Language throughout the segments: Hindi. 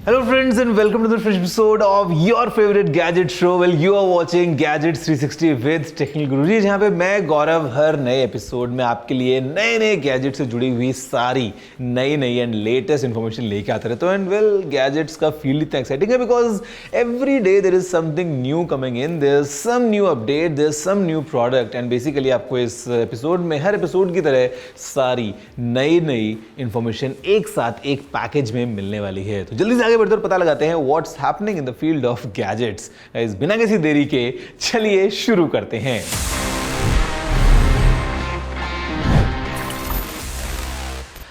Hello friends and welcome to the fresh episode of your favorite gadget show. Well, you are watching Gadgets 360 with Technical Guruji, जहाँ पे मैं गौरव हर नए एपिसोड में आपके लिए नए नए गैजेट से जुड़ी हुई सारी नई एंड लेटेस्ट इन्फॉर्मेशन लेके आते रहता हूँ. एंड वेल गैजेट्स का फील्ड इतना एक्साइटिंग है because every day there is something new coming in, there is some new update, there is some new product and basically आपको इस एपिसोड में हर एपिसोड की तरह सारी नई इन्फॉर्मेशन एक साथ एक पैकेज में मिलने वाली है. तो जल्दी से आगे बढ़कर पता लगाते हैं what's happening in the field of gadgets. बिना किसी देरी के चलिए शुरू करते हैं.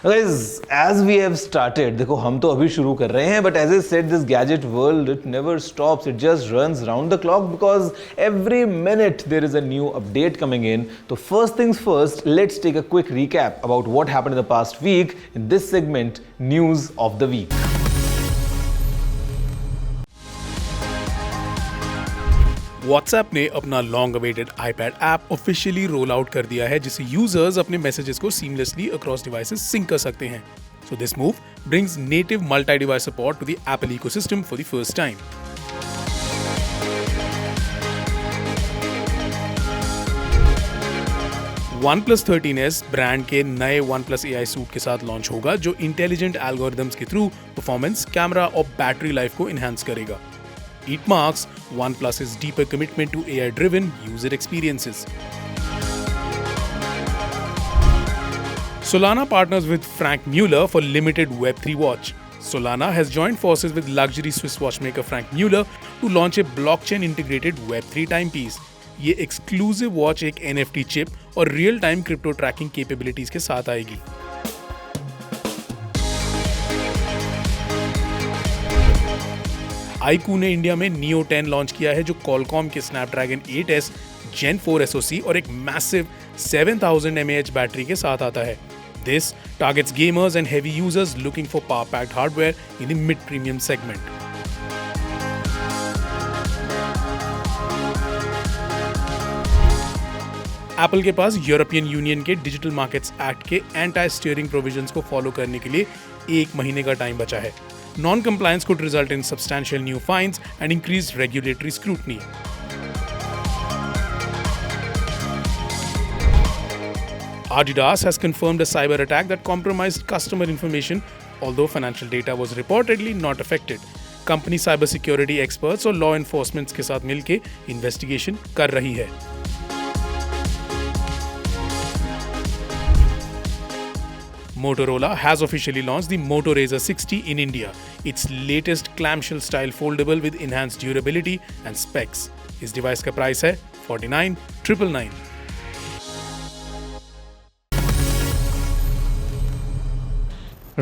Guys, as we have started, देखो हम तो अभी शुरू कर रहे हैं, but as I said, this gadget world it never stops. It just runs round the clock because every minute there is a new update coming in. So first things first, let's take a quick recap about what happened in the past week in this segment, News of the Week. WhatsApp ने अपना long awaited iPad app officially roll out कर दिया है, जिससे यूजर्स अपने मैसेजेस को सीमलेसली अक्रॉस डिवाइसेस सिंक कर सकते हैं. So this move brings native multi device support to the Apple ecosystem for the first time. OnePlus 13s brand के नए OnePlus AI सूट के साथ लॉन्च होगा, जो इंटेलिजेंट एल्गोरिथम्स के थ्रू परफॉर्मेंस, कैमरा और बैटरी लाइफ को एनहांस करेगा. It marks OnePlus's deeper commitment to AI-driven user experiences. Solana partners with Frank Mueller for limited Web3 watch. Solana has joined forces with luxury Swiss watchmaker Frank Mueller to launch a blockchain-integrated Web3 timepiece. ये exclusive watch एक NFT chip और real-time crypto tracking capabilities के साथ आएगी. iQOO ने इंडिया में Neo 10 लॉन्च किया है, जो Qualcomm के Snapdragon 8s Gen 4 SoC और एक मैसिव 7000 mAh बैटरी के साथ आता है. This targets gamers and heavy users looking for power-packed hardware in the mid-premium segment. Apple के पास यूरोपियन यूनियन के डिजिटल मार्केट्स एक्ट के एंटी स्टीयरिंग प्रोविजंस को फॉलो करने के लिए 1 महीने का टाइम बचा है. Non-compliance could result in substantial new fines and increased regulatory scrutiny. Adidas has confirmed a cyber attack that compromised customer information, although financial data was reportedly not affected. Company cybersecurity experts और law enforcement के साथ मिलके investigation कर रही है. Motorola has officially launched the Moto Razr 60 in India, its latest clamshell-style foldable with enhanced durability and specs. इस डिवाइस का प्राइस है 49,999.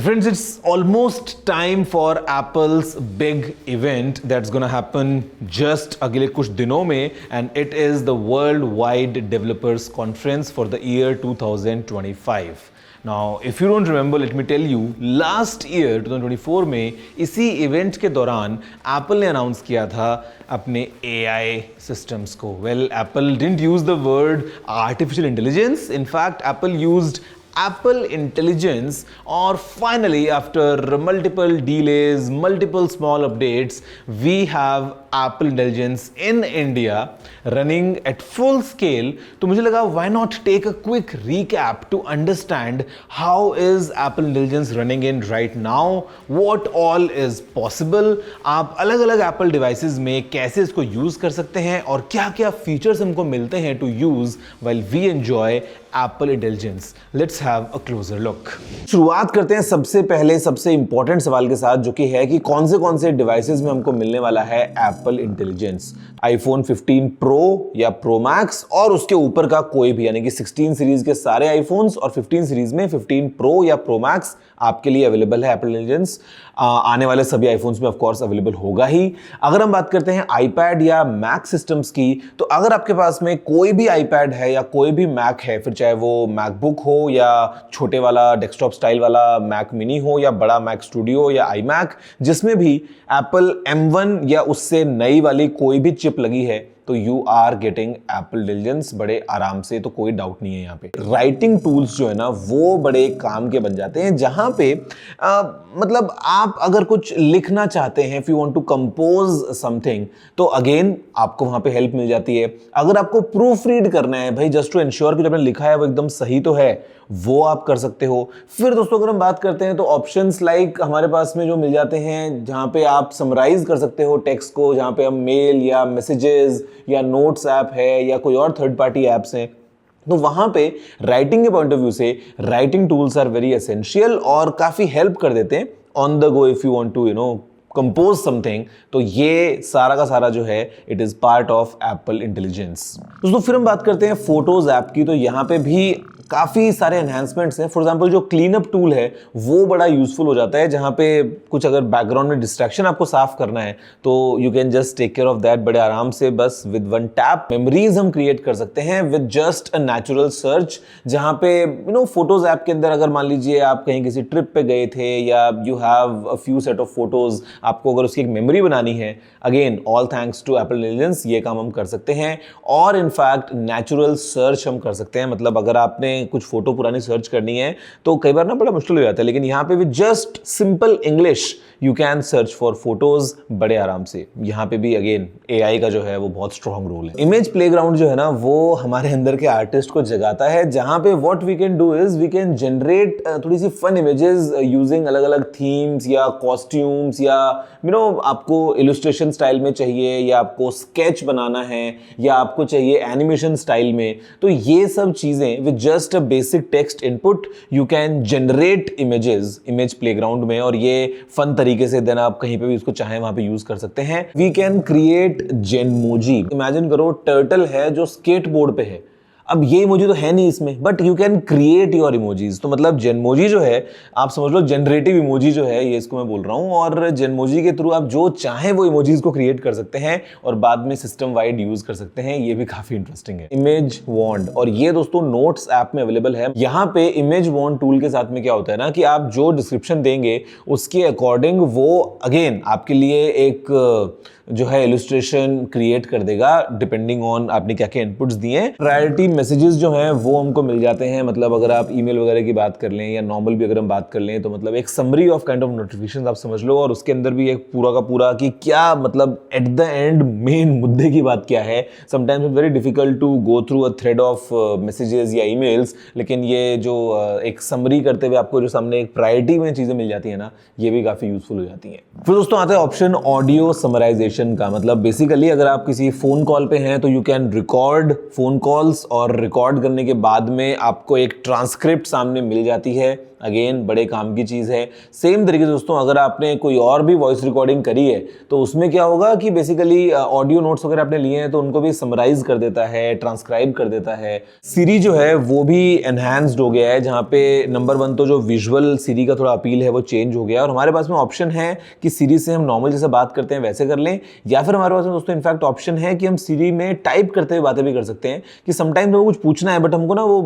Friends, it's almost time for Apple's big event that's gonna happen just अगले कुछ दिनों में, and it is the Worldwide Developers Conference for the year 2025. Now, if you don't remember, let me tell you, last year 2024 में इसी इवेंट के दौरान Apple ने अनाउंस किया था अपने AI systems को. Well, Apple didn't use the word artificial intelligence. In fact, Apple used Apple Intelligence, or finally after multiple delays, multiple small updates, we have Apple Intelligence in India running at full scale. तो मुझे लगा why not take a quick recap to understand how is Apple Intelligence running in right now, what all is possible, आप अलग अलग Apple devices में कैसे इसको यूज कर सकते हैं और क्या क्या फीचर्स हमको मिलते हैं to use while we enjoy Apple Intelligence. Let's have a closer look. शुरुआत करते हैं सबसे पहले सबसे इंपॉर्टेंट सवाल के साथ, जो कि है कि कौन से डिवाइसेस में हमको मिलने वाला है Apple Intelligence. iPhone 15 Pro या Pro Max और उसके ऊपर का कोई भी, यानी कि 16 सीरीज के सारे iPhones और 15 सीरीज में 15 Pro या Pro Max आपके लिए अवेलेबल है Apple Intelligence. आने वाले सभी iPhones में ऑफ कोर्स अवेलेबल होगा ही. अगर हम बात करते हैं iPad या Mac सिस्टम्स की, तो अगर आपके पास में कोई भी iPad है या कोई भी Mac है, फिर चाहे वो MacBook हो या छोटे वाला डेस्कटॉप स्टाइल वाला Mac Mini हो या बड़ा Mac Studio या iMac, जिसमें भी Apple M1 या उससे नई वाली कोई भी चिप लगी है, तो तो you are getting Apple Intelligence बड़े आराम से, तो कोई डाउट नहीं है यहाँ पे। राइटिंग टूल्स जो है ना वो बड़े काम के बन जाते हैं, जहां पे मतलब आप अगर कुछ लिखना चाहते हैं, if you want to compose something, तो अगेन आपको वहां पे हेल्प मिल जाती है। अगर आपको प्रूफ रीड करना है भाई, जस्ट टू एंश्योर कि जो आपने लिखा है वो एकदम सही तो है, वो आप कर सकते हो। फिर दोस्तों अगर हम बात करते हैं तो ऑप्शंस लाइक हमारे पास में जो मिल जाते हैं, जहां पे आप समराइज कर सकते हो टेक्स्ट को, जहां पे हम मेल या मैसेजेस या नोट्स ऐप है या कोई और थर्ड पार्टी एप्स हैं, तो वहां पे राइटिंग के पॉइंट ऑफ व्यू से writing tools are very essential और काफी हेल्प कर देते हैं on the go if you want to compose something. तो ये सारा का सारा जो है it is part of Apple Intelligence. दोस्तों फिर हम बात करते हैं फोटोज ऐप की, तो यहां पे भी काफ़ी सारे एनहांसमेंट्स हैं। फॉर एग्जांपल जो क्लीन अप टूल है वो बड़ा यूजफुल हो जाता है, जहां पे कुछ अगर बैकग्राउंड में डिस्ट्रैक्शन आपको साफ करना है तो you can just take care of that बड़े आराम से, बस विद वन टैप। मेमोरीज हम क्रिएट कर सकते हैं with just a natural search, जहां पे फोटोज ऐप के अंदर अगर मान लीजिए आप कहीं किसी ट्रिप पे गए थे या you have a few set of photos, आपको अगर उसकी एक मेमोरी बनानी है, again all thanks to Apple Intelligence ये काम हम कर सकते हैं। और इनफैक्ट नेचुरल सर्च हम कर सकते हैं, मतलब अगर आपने कुछ फोटो पुरानी सर्च करनी है तो कई बार ना बड़ा मुश्किल हो जाता है, लेकिन यहाँ पे भी just simple English you can search for photos बड़े आराम से। यहाँ पे भी अगेन एआई का जो है वो बहुत स्ट्रॉन्ग रोल है। इमेज प्लेग्राउंड जो है ना वो हमारे अंदर के आर्टिस्ट को जगाता है, जहां पे what we can do is we can generate थोड़ी सी फन इमेजेस यूजिंग अलग अलग थीम्स या कॉस्ट्यूम्स, या आपको इलस्ट्रेशन स्टाइल में चाहिए या आपको स्केच बनाना है या आपको चाहिए एनिमेशन स्टाइल में, तो ये सब चीजें with just a basic text input you can generate images image playground में, और ये फन तरीके से देन आप कहीं पे भी उसको चाहें वहां पे यूज कर सकते हैं। We can create Genmoji. Imagine करो टर्टल है जो स्केटबोर्ड पे है, अब ये इमोजी तो है नहीं इसमें, but you can create your emojis. तो मतलब जेनमोजी जो है आप समझ लो जनरेटिव इमोजी जो है, ये इसको मैं बोल रहा हूं, और जेनमोजी के थ्रू आप जो चाहें वो इमोजीज को क्रिएट कर सकते हैं और बाद में सिस्टम वाइड यूज कर सकते हैं। ये भी काफी इंटरेस्टिंग है। इमेज वॉन्ड, और ये दोस्तों नोट्स ऐप में अवेलेबल है। यहाँ पे इमेज वॉन्ड टूल के साथ में क्या होता है ना कि आप जो डिस्क्रिप्शन देंगे उसके अकॉर्डिंग वो अगेन आपके लिए एक जो है इलस्ट्रेशन क्रिएट कर देगा डिपेंडिंग ऑन आपने क्या क्या इनपुट्स दिए हैं। प्रायोरिटी मैसेजेस जो हैं वो हमको मिल जाते हैं, मतलब अगर आप ईमेल वगैरह की बात कर लें या नॉर्मल भी अगर हम बात कर लें तो मतलब एक summary of kind of notifications आप समझ लो, और उसके अंदर भी एक पूरा का पूरा कि क्या मतलब एट द एंड मेन मुद्दे की बात क्या है। Sometimes it's very difficult to go through a thread of messages या ईमेल्स, लेकिन ये जो एक समरी करते हुए आपको जो सामने एक प्रायोरिटी में चीजें मिल जाती है ना, ये भी काफी यूजफुल हो जाती हैं। फिर दोस्तों आता है ऑप्शन ऑडियो समराइजेशन का। मतलब बेसिकली अगर आप किसी फोन कॉल पे हैं तो you can record phone calls, और रिकॉर्ड करने के बाद में आपको एक ट्रांसक्रिप्ट सामने मिल जाती है। अगेन बड़े काम की चीज़ है। सेम तरीके से दोस्तों अगर आपने कोई और भी वॉइस रिकॉर्डिंग करी है तो उसमें क्या होगा कि बेसिकली ऑडियो नोट्स वगैरह आपने लिए हैं तो उनको भी समराइज कर देता है, ट्रांसक्राइब कर देता है। सीरी जो है वो भी एनहांस्ड हो गया है, जहाँ पे नंबर 1 तो जो विजुअल सीरी का थोड़ा अपील है वो चेंज हो गया, और हमारे पास में ऑप्शन है कि सीरी से हम नॉर्मल जैसे बात करते हैं वैसे कर लें, या फिर हमारे पास में दोस्तों इनफैक्ट ऑप्शन है कि हम सीरी में टाइप करते हुए बातें भी कर सकते हैं। कि समटाइम तो कुछ पूछना है बट हमको ना वो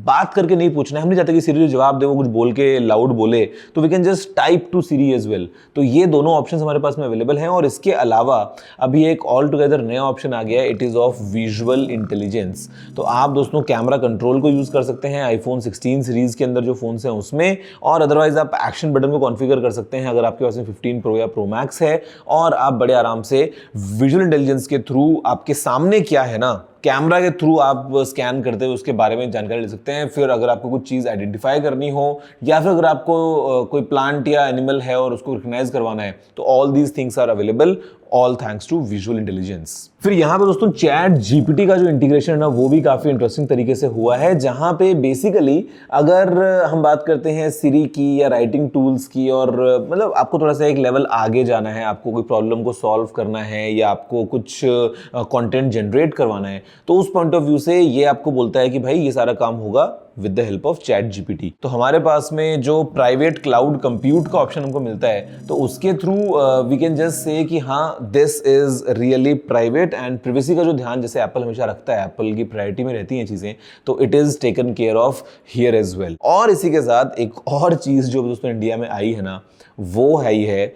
बात करके नहीं पूछना है, हम नहीं चाहते कि सीरी जो जवाब दे वो कुछ बोल के लाउड बोले, तो we can just type to Siri as well. तो ये दोनों ऑप्शंस हमारे पास में अवेलेबल हैं। और इसके अलावा अभी एक ऑल टुगेदर नया ऑप्शन आ गया है, it is of visual intelligence. तो आप दोस्तों कैमरा कंट्रोल को यूज कर सकते हैं आईफोन 16 सीरीज के अंदर जो फोन्स हैं उसमें, और अदरवाइज आप एक्शन बटन को कॉन्फ़िगर कर सकते हैं अगर आपके पास में 15 प्रो या प्रो मैक्स है, और आप बड़े आराम से विजुअल इंटेलिजेंस के थ्रू आपके सामने क्या है ना, कैमरा के थ्रू आप स्कैन करते हुए उसके बारे में जानकारी ले सकते हैं। फिर अगर आपको कुछ चीज़ आइडेंटिफाई करनी हो, या फिर अगर आपको कोई प्लांट या एनिमल है और उसको रिकग्नाइज करवाना है, तो all these things are available all thanks to Visual Intelligence. फिर यहाँ पे दोस्तों चैट जीपीटी का जो इंटीग्रेशन है ना वो भी काफी इंटरेस्टिंग तरीके से हुआ है, जहां पे बेसिकली अगर हम बात करते हैं सिरी की या राइटिंग टूल्स की, और मतलब आपको थोड़ा सा एक लेवल आगे जाना है, आपको कोई प्रॉब्लम को सॉल्व करना है या आपको कुछ कंटेंट जनरेट करवाना है, तो उस पॉइंट ऑफ व्यू से ये आपको बोलता है कि भाई ये सारा काम होगा with the help of chat GPT. तो हमारे पास में जो प्राइवेट क्लाउड कंप्यूट का ऑप्शन हमको मिलता है, तो उसके through we can just say कि हाँ this is really private, and privacy का जो ध्यान जैसे एप्पल हमेशा रखता है, एप्पल की प्रायोरिटी में रहती हैं चीजें, तो it is taken care of here as well. और इसी के साथ एक और चीज जो दोस्तों इंडिया में आई है ना, वो है ही है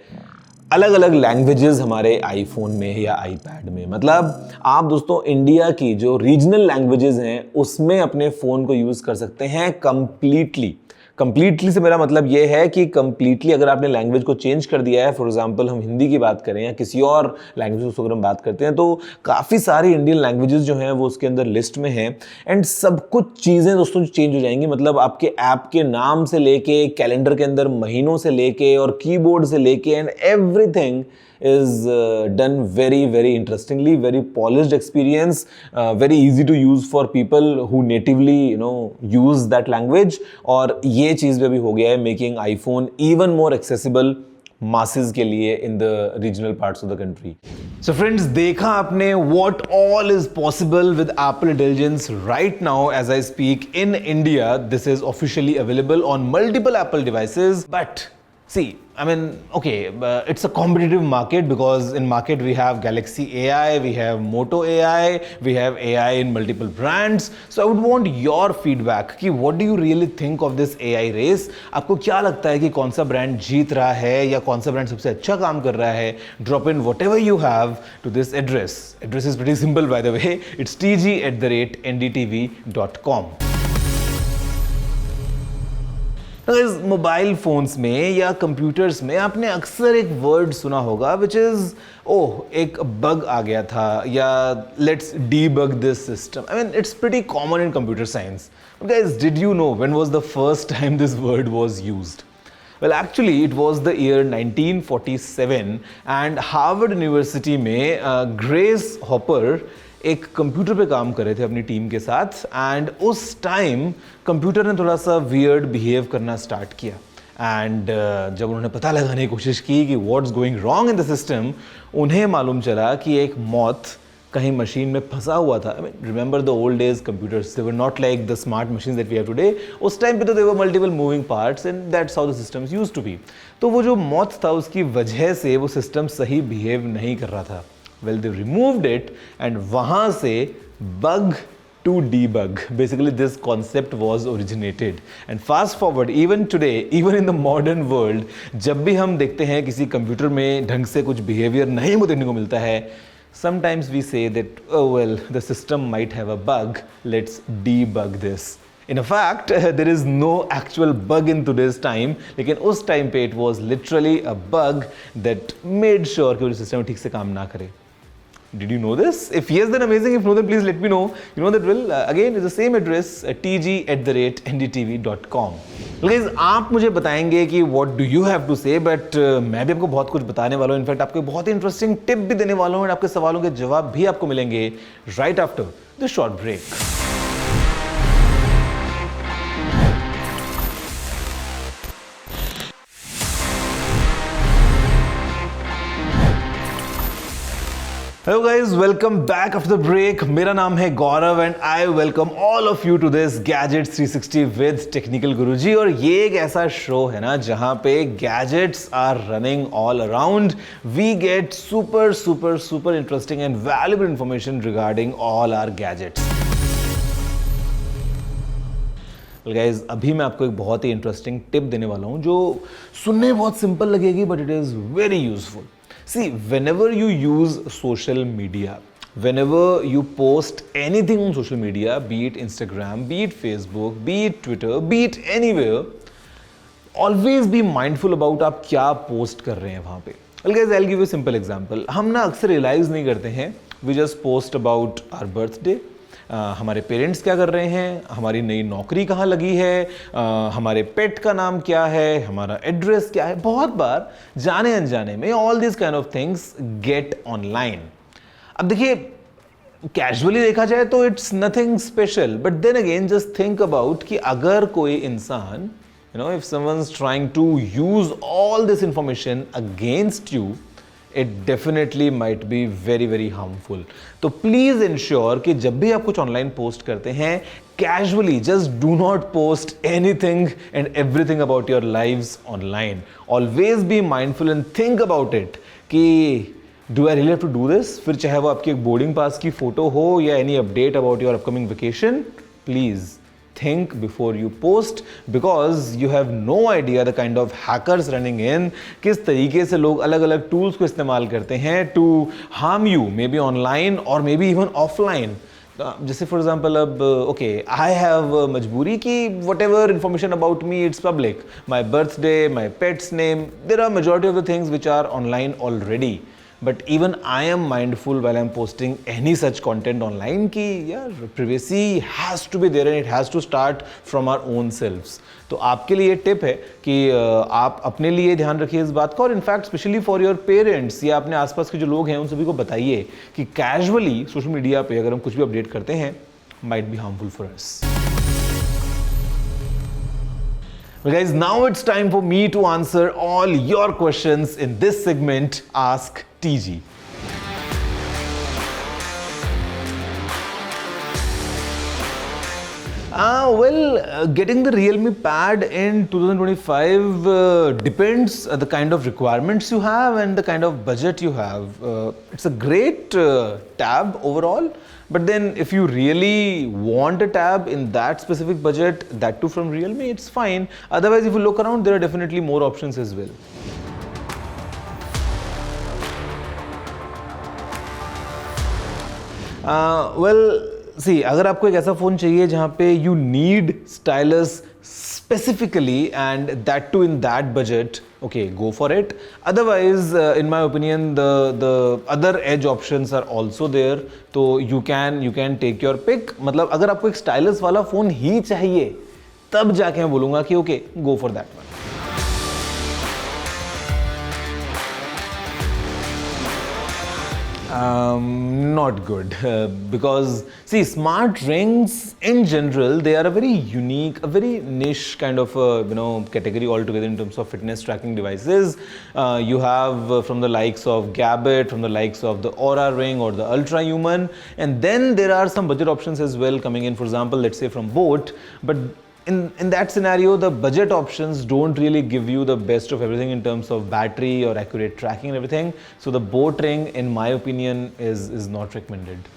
अलग अलग लैंग्वेजेस हमारे आईफोन में या आईपैड में। मतलब आप दोस्तों इंडिया की जो रीजनल लैंग्वेजेस हैं उसमें अपने फ़ोन को यूज़ कर सकते हैं कंप्लीटली से मेरा मतलब ये है कि कंप्लीटली अगर आपने लैंग्वेज को चेंज कर दिया है, फॉर एग्जांपल हम हिंदी की बात करें या किसी और लैंग्वेज को अगर हम बात करते हैं तो काफ़ी सारी इंडियन लैंग्वेजेस जो हैं वो उसके अंदर लिस्ट में हैं एंड सब कुछ चीज़ें दोस्तों चेंज हो जाएंगी। मतलब आपके ऐप के नाम से लेके कैलेंडर के अंदर महीनों से लेके और कीबोर्ड से लेके and everything is done very interestingly, very polished experience, very easy to use for people who natively use that language। और ये चीज़ भी अभी हो गया है making iPhone even more accessible masses के लिए in the regional parts of the country। So friends, देखा आपने what all is possible with Apple Intelligence right now as I speak in India। This is officially available on multiple Apple devices, but see, I mean, okay, it's a competitive market because in market we have Galaxy AI, we have Moto AI, we have AI in multiple brands। So I would want your feedback कि what do you really think of this AI race? आपको क्या लगता है कि कौन सा ब्रांड जीत रहा है या कौन सा ब्रांड सबसे अच्छा काम कर रहा है? Drop in whatever you have to this address. Address is pretty simple by the way. It's tg@ndtv.com। Mobile phones में या कंप्यूटर्स में आपने अक्सर एक वर्ड सुना होगा विच इज एक बग आ गया था या let's debug this system. I mean it's pretty common in computer science. But guys, did you know when was the first time this word was used? Well, actually, it was the year 1947 and Harvard University में ग्रेस हॉपर एक कंप्यूटर पे काम कर रहे थे अपनी टीम के साथ एंड उस टाइम कंप्यूटर ने थोड़ा सा वियर्ड बिहेव करना स्टार्ट किया एंड जब उन्होंने पता लगाने की कोशिश की कि what's going wrong in the system, उन्हें मालूम चला कि एक मॉथ कहीं मशीन में फंसा हुआ था। I mean remember the old days computers, they were not like the smart machines that we have today. उस टाइम पे तो they were multiple moving parts and that's how the systems used to be. तो वो जो मॉथ था उसकी वजह से वो सिस्टम सही बिहेव नहीं कर रहा था। Well, they removed it and वहाँ से bug to debug, basically this concept was originated and fast forward even today, even in the modern world, जब भी हम देखते हैं किसी कंप्यूटर में ढंग से कुछ बिहेवियर नहीं देखने को मिलता है, sometimes we say that oh well, the system might have a bug, let's debug this। In fact, there is no actual bug in today's time, लेकिन उस टाइम पे it was literally a bug that made sure कि वो सिस्टम ठीक से काम ना करे। Did you know this? If yes, then amazing. If no, then please let me know. You know that will. Again, it's the same address, tg@ndtv.com। Guys, आप मुझे बताएंगे कि what do you have to say, but मैं भी आपको बहुत कुछ बताने वाला हूँ। इनफैक्ट आपको बहुत ही इंटरेस्टिंग टिप भी देने वाला हूँ और आपके सवालों के जवाब भी आपको मिलेंगे right after this short break। Hello guys, welcome back after the break। मेरा नाम है Gaurav and I welcome all of you to this gadgets 360 with technical Guruji. और ये एक ऐसा शो है ना जहां पे gadgets are running all around. We get super interesting and valuable information regarding all our gadgets. Guys, अभी मैं आपको एक बहुत ही इंटरेस्टिंग टिप देने वाला हूं जो सुनने में बहुत सिंपल लगेगी but it is very useful. See, whenever you use social media, whenever you post anything on social media, be it Instagram, be it Facebook, be it Twitter, be it anywhere, always be mindful about आप क्या post कर रहे हैं वहाँ पे। Well guys, I'll give you a simple example। हम ना अक्सर realize नहीं करते हैं, we just post about our birthday, हमारे पेरेंट्स क्या कर रहे हैं, हमारी नई नौकरी कहाँ लगी है, हमारे पेट का नाम क्या है, हमारा एड्रेस क्या है। बहुत बार जाने अनजाने में all this kind of things get online. अब देखिए, कैजुअली देखा जाए तो it's nothing special, but then again just think about कि अगर कोई इंसान if someone's trying to use all this information against you, it definitely might be very harmful। तो प्लीज इंश्योर कि जब भी आप कुछ ऑनलाइन पोस्ट करते हैं, casually just do not post anything and everything about your lives online। Always be mindful and think about it कि do I really have to do this? फिर चाहे वो आपकी एक बोर्डिंग पास की फोटो हो या any update about your upcoming vacation, please think before you post because you have no idea the kind of hackers running in, किस तरीके से लोग अलग अलग tools को इस्तेमाल करते हैं to harm you, maybe online or maybe even offline. जैसे फॉर एग्जाम्पल अब ओके आई हैव मजबूरी कि whatever information about me it's public, my birthday, my pet's name, there are majority of the things which are online already. But even I am mindful while I'm posting any such content online कि यार privacy has to be there and it has to start from our own selves. तो आपके लिए टिप है कि आप अपने लिए ध्यान रखिए इस बात का, और in fact specially for your parents या अपने आसपास के जो लोग हैं उन सभी को बताइए कि कैजुअली सोशल मीडिया पे अगर हम कुछ भी अपडेट करते हैं might be harmful for us. Well guys, now it's time for me to answer all your questions in this segment, Ask TG. Getting the Realme Pad in 2025 depends the kind of requirements you have and the kind of budget you have. It's a great tab overall, but then if you really want a tab in that specific budget, that too from Realme, it's fine. Otherwise, if you look around, there are definitely more options as well. सी अगर आपको एक ऐसा फ़ोन चाहिए जहाँ पे you need stylus specifically and that too in that budget, okay go for it. Otherwise in my opinion the other edge options are also there, तो you can take your pick. मतलब अगर आपको एक स्टाइलस वाला फ़ोन ही चाहिए तब जाके मैं बोलूँगा कि okay go for that one. Not good because see, smart rings in general, they are a very unique, a very niche kind of category altogether in terms of fitness tracking devices. You have from the likes of Gabbett, from the likes of the Aura Ring or the Ultra Human, and then there are some budget options as well coming in. For example, let's say from Boat, but in that scenario, the budget options don't really give you the best of everything in terms of battery or accurate tracking and everything. So the Boat Ring, in my opinion, is not recommended.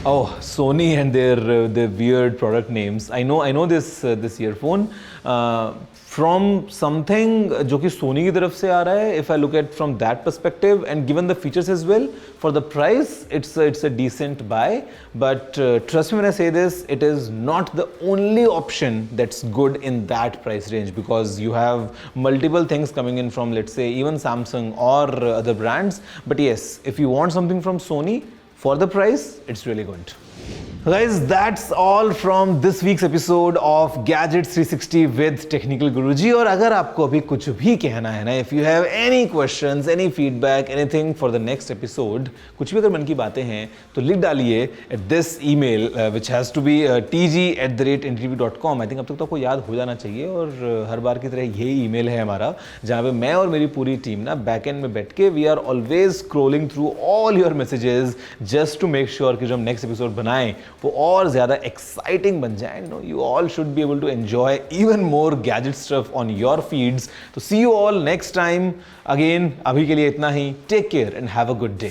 Oh, Sony and their weird product names. I know this earphone from something जो कि Sony की तरफ से आ रहा है. If I look at from that perspective and given the features as well, for the price, it's a decent buy. But trust me when I say this, it is not the only option that's good in that price range, because you have multiple things coming in from, let's say, even Samsung or other brands. But yes, if you want something from Sony, for the price, it's really good. Guys, that's all from this week's episode of Gadgets 360 with Technical Guruji. और अगर आपको अभी कुछ भी कहना है ना, if you have any questions, any feedback, anything for the next episode, कुछ भी अगर मन की बातें हैं तो लिख डालिए at this email which has to be tg@interview.com. I think अब तक तो आपको याद हो जाना चाहिए, और हर बार की तरह यही ईमेल है हमारा, जहाँ पे मैं और मेरी पूरी टीम ना बैक एंड में बैठ के we are always scrolling through all your messages just to make sure कि जो हम नेक्स्ट एपिसोड बनाएं वो और ज़्यादा एक्साइटिंग बन जाए. You all should be able to enjoy even more gadget stuff on your feeds. तो see you all next time. Again अभी के लिए इतना ही. Take care and have a good day.